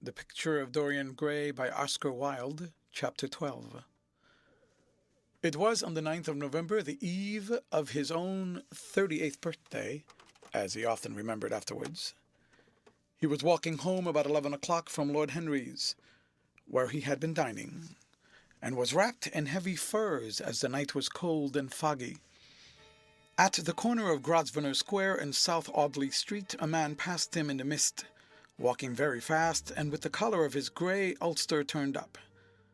The Picture of Dorian Gray by Oscar Wilde, Chapter 12. It was on the 9th of November, the eve of his own 38th birthday, as he often remembered afterwards. He was walking home about 11 o'clock from Lord Henry's, where he had been dining, and was wrapped in heavy furs as the night was cold and foggy. At the corner of Grosvenor Square and South Audley Street, a man passed him in the mist, walking very fast, and with the collar of his grey ulster turned up.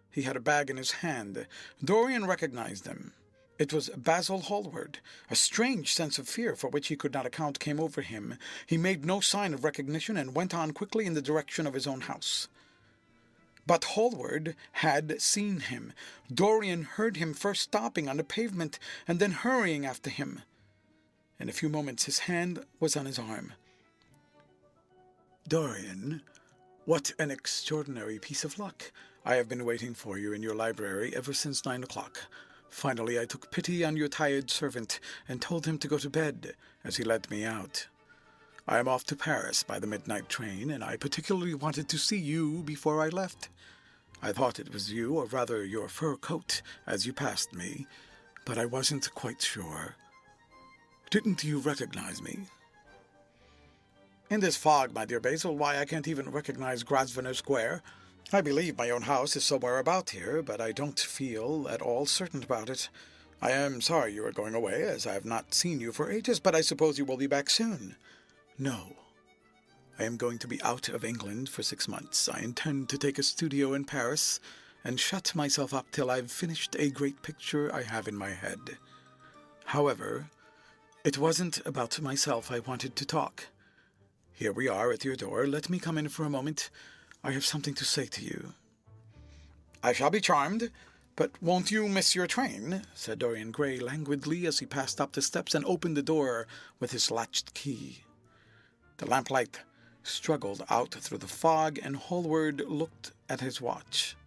He had a bag in his hand. Dorian recognized him. It was Basil Hallward. A strange sense of fear, for which he could not account, came over him. He made no sign of recognition, and went on quickly in the direction of his own house. But Hallward had seen him. Dorian heard him first stopping on the pavement, and then hurrying after him. In a few moments his hand was on his arm. "Dorian, what an extraordinary piece of luck! I have been waiting for you in your library ever since 9 o'clock. Finally I took pity on your tired servant, and told him to go to bed, as he let me out. I am off to Paris by the midnight train, and I particularly wanted to see you before I left. I thought it was you, or rather your fur coat, as you passed me, but I wasn't quite sure. Didn't you recognize me?" "In this fog, my dear Basil, why, I can't even recognize Grosvenor Square. I believe my own house is somewhere about here, but I don't feel at all certain about it. I am sorry you are going away, as I have not seen you for ages, but I suppose you will be back soon." "No. I am going to be out of England for 6 months. I intend to take a studio in Paris, and shut myself up till I've finished a great picture I have in my head. However, it wasn't about myself I wanted to talk. Here we are at your door. Let me come in for a moment. I have something to say to you." "I shall be charmed, but won't you miss your train?" said Dorian Gray languidly as he passed up the steps and opened the door with his latched key. The lamplight struggled out through the fog, and Hallward looked at his watch.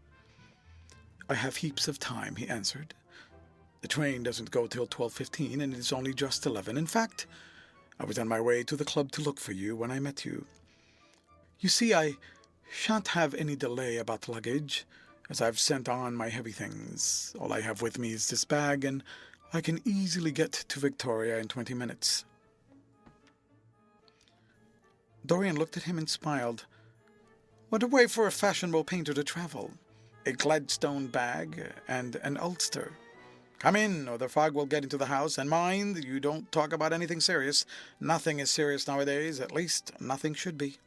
"I have heaps of time," he answered. "The train doesn't go till 12:15, and it is only just 11. In fact, I was on my way to the club to look for you when I met you. You see, I shan't have any delay about luggage, as I've sent on my heavy things. All I have with me is this bag, and I can easily get to Victoria in 20 minutes. Dorian looked at him and smiled. What a way for a fashionable painter to travel! A Gladstone bag and an ulster. "Come in, or the fog will get into the house, and mind, you don't talk about anything serious. Nothing is serious nowadays, at least nothing should be."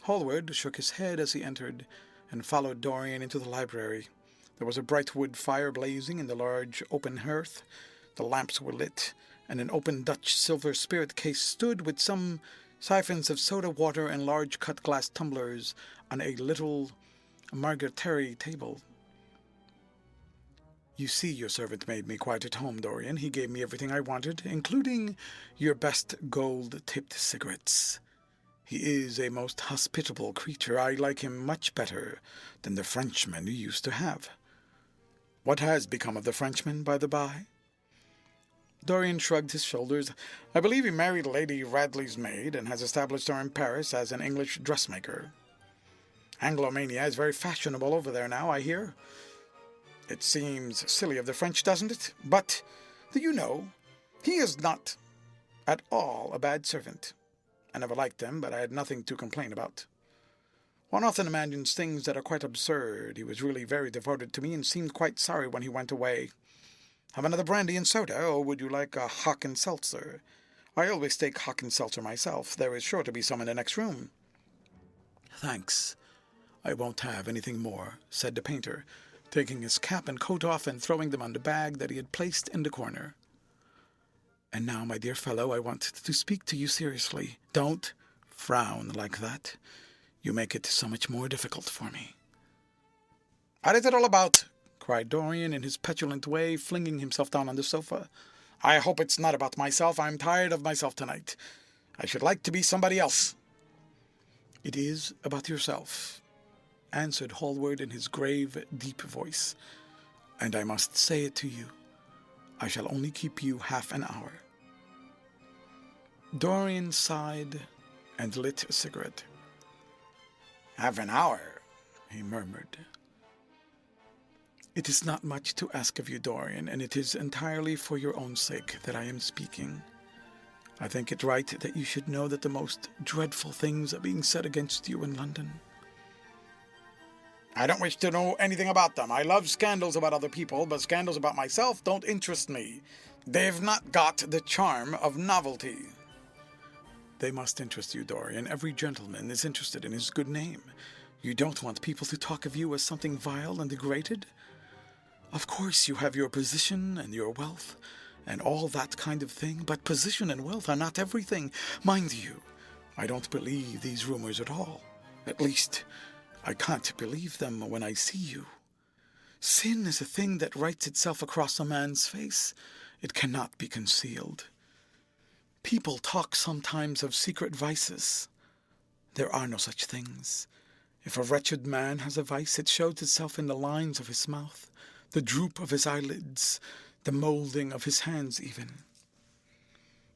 Hallward shook his head as he entered, and followed Dorian into the library. There was a bright wood fire blazing in the large open hearth. The lamps were lit, and an open Dutch silver spirit case stood with some siphons of soda water and large cut-glass tumblers on a little margaretry table. "You see, your servant made me quite at home, Dorian. He gave me everything I wanted, including your best gold-tipped cigarettes. He is a most hospitable creature. I like him much better than the Frenchman you used to have. What has become of the Frenchman, by the by?" Dorian shrugged his shoulders. "I believe he married Lady Radley's maid, and has established her in Paris as an English dressmaker. Anglomania is very fashionable over there now, I hear. It seems silly of the French, doesn't it? But, do you know, he is not at all a bad servant. I never liked him, but I had nothing to complain about. One often imagines things that are quite absurd. He was really very devoted to me, and seemed quite sorry when he went away. Have another brandy and soda, or would you like a hock and seltzer? I always take hock and seltzer myself. There is sure to be some in the next room." "Thanks. I won't have anything more," said the painter, taking his cap and coat off and throwing them on the bag that he had placed in the corner. "And now, my dear fellow, I want to speak to you seriously. Don't frown like that. You make it so much more difficult for me." "What is it all about?" cried Dorian in his petulant way, flinging himself down on the sofa. "I hope it's not about myself. I'm tired of myself tonight. I should like to be somebody else." "It is about yourself," answered Hallward in his grave, deep voice. "And I must say it to you. I shall only keep you half an hour." Dorian sighed and lit a cigarette. "Half an hour," he murmured. "It is not much to ask of you, Dorian, and it is entirely for your own sake that I am speaking. I think it right that you should know that the most dreadful things are being said against you in London." "I don't wish to know anything about them. I love scandals about other people, but scandals about myself don't interest me. They've not got the charm of novelty." "They must interest you, Dorian. Every gentleman is interested in his good name. You don't want people to talk of you as something vile and degraded? Of course you have your position and your wealth, and all that kind of thing, but position and wealth are not everything. Mind you, I don't believe these rumors at all. At least, I can't believe them when I see you. Sin is a thing that writes itself across a man's face. It cannot be concealed. People talk sometimes of secret vices. There are no such things. If a wretched man has a vice, it shows itself in the lines of his mouth, the droop of his eyelids, the moulding of his hands even.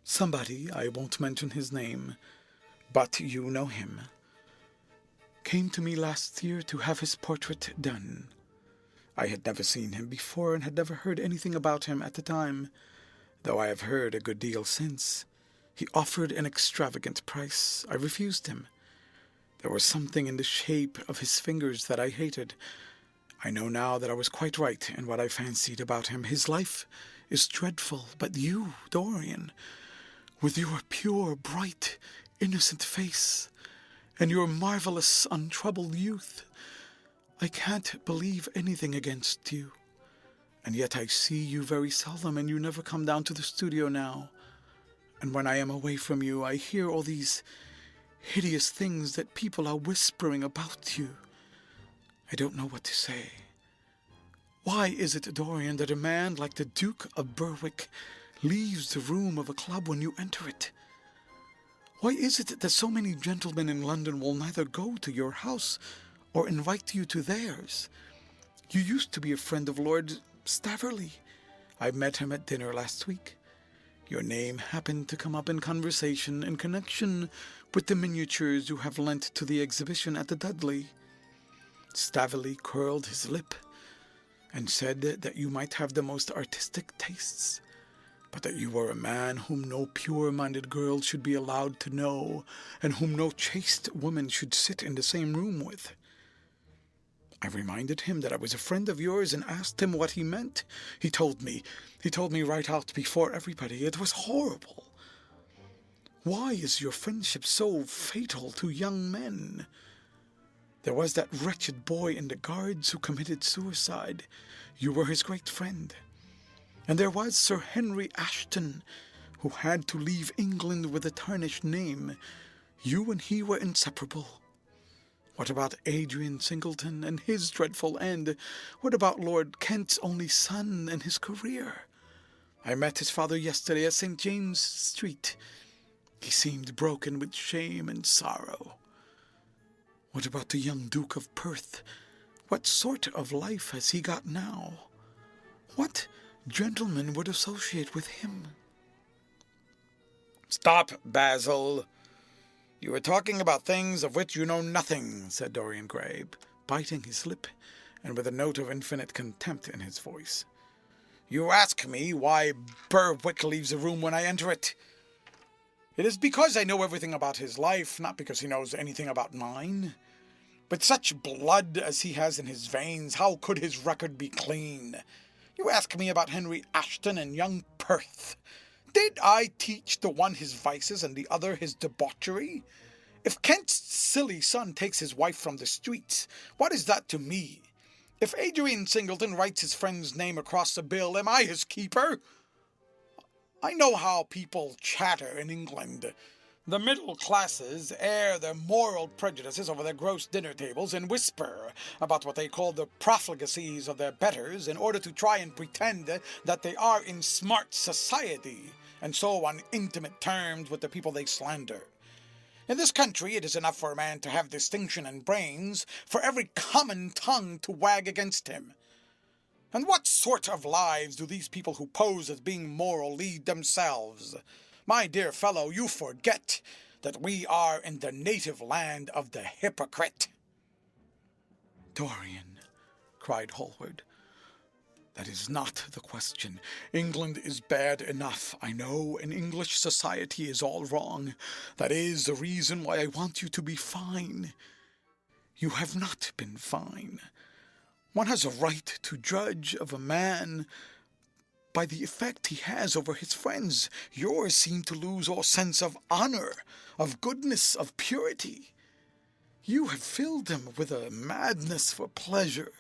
Somebody, I won't mention his name, but you know him, came to me last year to have his portrait done. I had never seen him before and had never heard anything about him at the time, though I have heard a good deal since. He offered an extravagant price. I refused him. There was something in the shape of his fingers that I hated. I know now that I was quite right in what I fancied about him. His life is dreadful, but you, Dorian, with your pure, bright, innocent face, and your marvelous, untroubled youth, I can't believe anything against you. And yet I see you very seldom, and you never come down to the studio now. And when I am away from you, I hear all these hideous things that people are whispering about you. I don't know what to say. Why is it, Dorian, that a man like the Duke of Berwick leaves the room of a club when you enter it? Why is it that so many gentlemen in London will neither go to your house or invite you to theirs? You used to be a friend of Lord Staverley. I met him at dinner last week. Your name happened to come up in conversation in connection with the miniatures you have lent to the exhibition at the Dudley. Staveley curled his lip and said that you might have the most artistic tastes, but that you were a man whom no pure-minded girl should be allowed to know, and whom no chaste woman should sit in the same room with. I reminded him that I was a friend of yours and asked him what he meant. He told me right out before everybody. It was horrible. Why is your friendship so fatal to young men? There was that wretched boy in the Guards who committed suicide. You were his great friend. And there was Sir Henry Ashton, who had to leave England with a tarnished name. You and he were inseparable. What about Adrian Singleton and his dreadful end? What about Lord Kent's only son and his career? I met his father yesterday at St. James Street. He seemed broken with shame and sorrow. What about the young Duke of Perth? What sort of life has he got now? What gentleman would associate with him? "Stop, Basil. You are talking about things of which you know nothing," said Dorian Gray, biting his lip and with a note of infinite contempt in his voice. "You ask me why Berwick leaves a room when I enter it. It is because I know everything about his life, not because he knows anything about mine. With such blood as he has in his veins, how could his record be clean? You ask me about Henry Ashton and young Perth. Did I teach the one his vices and the other his debauchery? If Kent's silly son takes his wife from the streets, what is that to me? If Adrian Singleton writes his friend's name across the bill, am I his keeper? I know how people chatter in England. The middle classes air their moral prejudices over their gross dinner tables and whisper about what they call the profligacies of their betters in order to try and pretend that they are in smart society, and so on intimate terms with the people they slander. In this country it is enough for a man to have distinction and brains, for every common tongue to wag against him. And what sort of lives do these people who pose as being moral lead themselves? My dear fellow, you forget that we are in the native land of the hypocrite. Dorian, cried Hallward, that is not the question. England is bad enough, I know, and English society is all wrong. That is the reason why I want you to be fine. You have not been fine. One has a right to judge of a man by the effect he has over his friends. Yours seem to lose all sense of honor, of goodness, of purity. You have filled them with a madness for pleasure.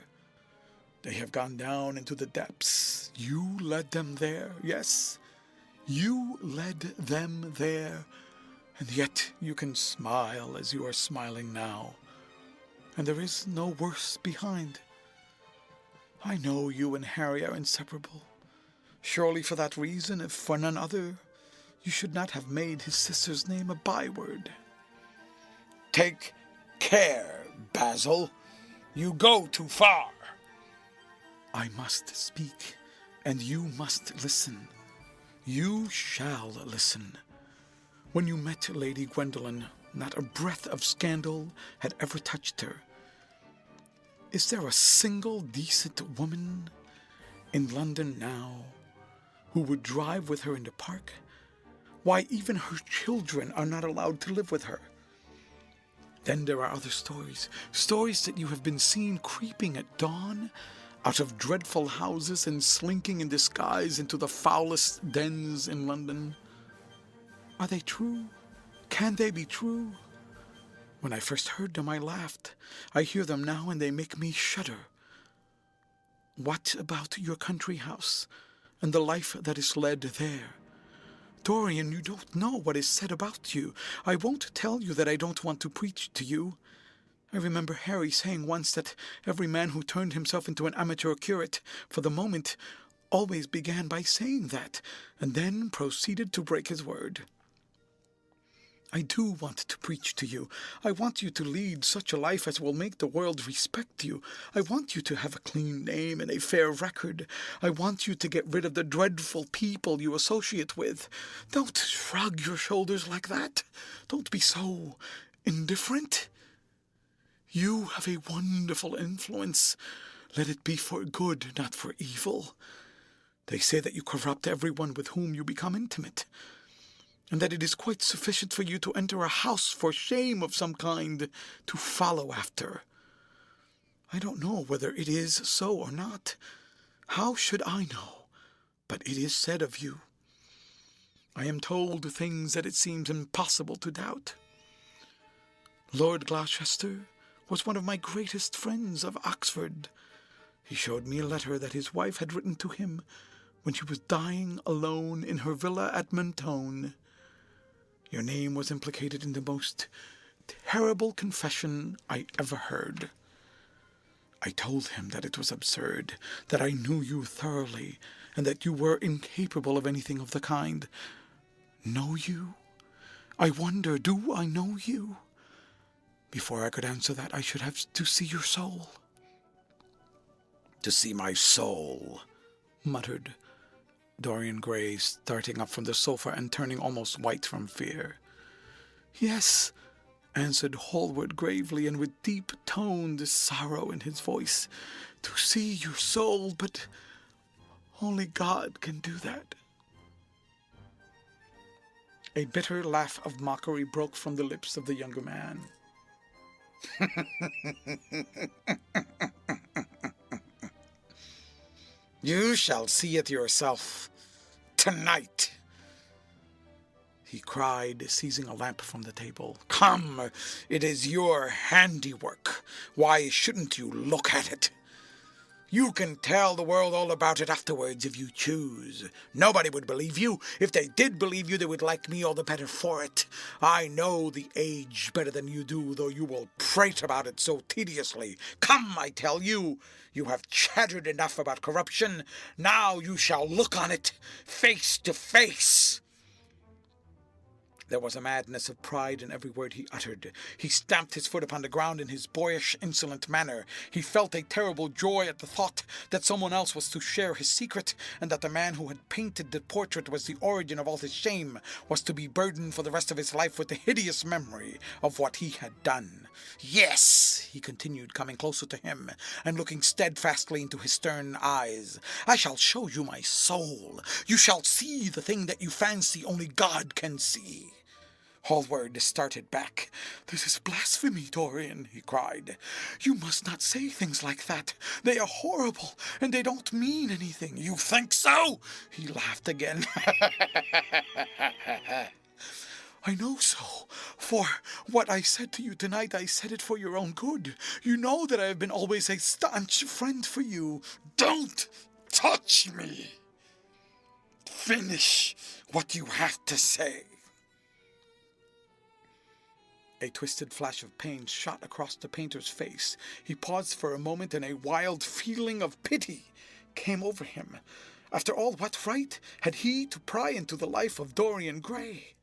They have gone down into the depths. You led them there, yes, you led them there, and yet you can smile as you are smiling now, and there is no worse behind. I know you and Harry are inseparable. Surely for that reason, if for none other, you should not have made his sister's name a byword. Take care, Basil. You go too far. I must speak, and you must listen. You shall listen. When you met Lady Gwendolen, not a breath of scandal had ever touched her. Is there a single decent woman in London now who would drive with her in the park? Why, even her children are not allowed to live with her. Then there are other stories that you have been seen creeping at dawn out of dreadful houses and slinking in disguise into the foulest dens in London. Are they true? Can they be true? When I first heard them, I laughed. I hear them now, and they make me shudder. What about your country house and the life that is led there? Dorian, you don't know what is said about you. I won't tell you that I don't want to preach to you. I remember Harry saying once that every man who turned himself into an amateur curate, for the moment, always began by saying that, and then proceeded to break his word. I do want to preach to you. I want you to lead such a life as will make the world respect you. I want you to have a clean name and a fair record. I want you to get rid of the dreadful people you associate with. Don't shrug your shoulders like that. Don't be so indifferent. You have a wonderful influence. Let it be for good, not for evil. They say that you corrupt everyone with whom you become intimate, and that it is quite sufficient for you to enter a house for shame of some kind to follow after. I don't know whether it is so or not. How should I know? But it is said of you. I am told things that it seems impossible to doubt. Lord Gloucester was one of my greatest friends of Oxford. He showed me a letter that his wife had written to him when she was dying alone in her villa at Mentone. Your name was implicated in the most terrible confession I ever heard. I told him that it was absurd, that I knew you thoroughly, and that you were incapable of anything of the kind. Know you? I wonder, do I know you? Before I could answer that, I should have to see your soul. To see my soul, muttered Dorian Gray, starting up from the sofa and turning almost white from fear. Yes, answered Hallward gravely and with deep-toned sorrow in his voice. To see your soul, but only God can do that. A bitter laugh of mockery broke from the lips of the younger man. You shall see it yourself, tonight, he cried, seizing a lamp from the table. Come, it is your handiwork. Why shouldn't you look at it? You can tell the world all about it afterwards if you choose. Nobody would believe you. If they did believe you, they would like me all the better for it. I know the age better than you do, though you will prate about it so tediously. Come, I tell you. You have chattered enough about corruption. Now you shall look on it face to face. There was a madness of pride in every word he uttered. He stamped his foot upon the ground in his boyish, insolent manner. He felt a terrible joy at the thought that someone else was to share his secret, and that the man who had painted the portrait was the origin of all his shame, was to be burdened for the rest of his life with the hideous memory of what he had done. "Yes," he continued, coming closer to him, and looking steadfastly into his stern eyes, "I shall show you my soul. You shall see the thing that you fancy only God can see." Hallward started back. "This is blasphemy, Dorian," he cried. "You must not say things like that. They are horrible, and they don't mean anything." "You think so?" He laughed again. "I know so. For what I said to you tonight, I said it for your own good. You know that I have been always a staunch friend for you." "Don't touch me. Finish what you have to say." A twisted flash of pain shot across the painter's face. He paused for a moment, and a wild feeling of pity came over him. After all, what right had he to pry into the life of Dorian Gray?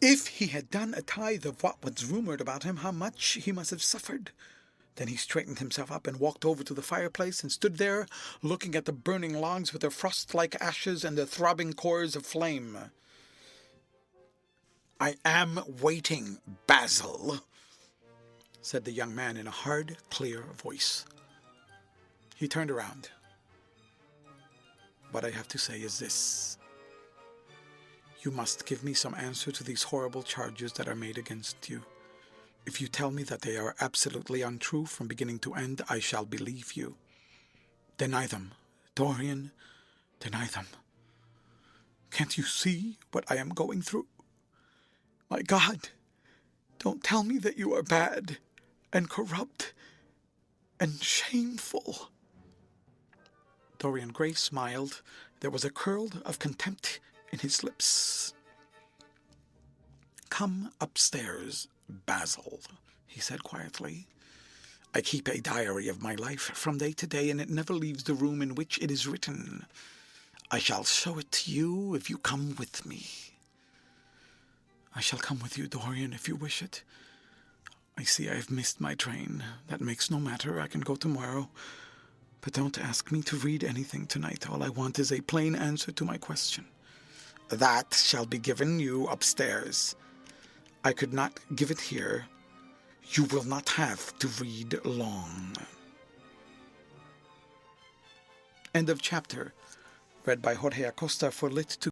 If he had done a tithe of what was rumored about him, how much he must have suffered. Then he straightened himself up and walked over to the fireplace and stood there, looking at the burning logs with their frost-like ashes and the throbbing cores of flame. "I am waiting, Basil," said the young man in a hard, clear voice. He turned around. "What I have to say is this. You must give me some answer to these horrible charges that are made against you. If you tell me that they are absolutely untrue from beginning to end, I shall believe you. Deny them, Dorian, deny them. Can't you see what I am going through? My God, don't tell me that you are bad and corrupt and shameful." Dorian Gray smiled. There was a curl of contempt in his lips. "Come upstairs, Basil," he said quietly. "I keep a diary of my life from day to day, and it never leaves the room in which it is written. I shall show it to you if you come with me." "I shall come with you, Dorian, if you wish it. I see I have missed my train. That makes no matter. I can go tomorrow. But don't ask me to read anything tonight. All I want is a plain answer to my question." "That shall be given you upstairs. I could not give it here. You will not have to read long." End of chapter. Read by Jorge Acosta for Lit2.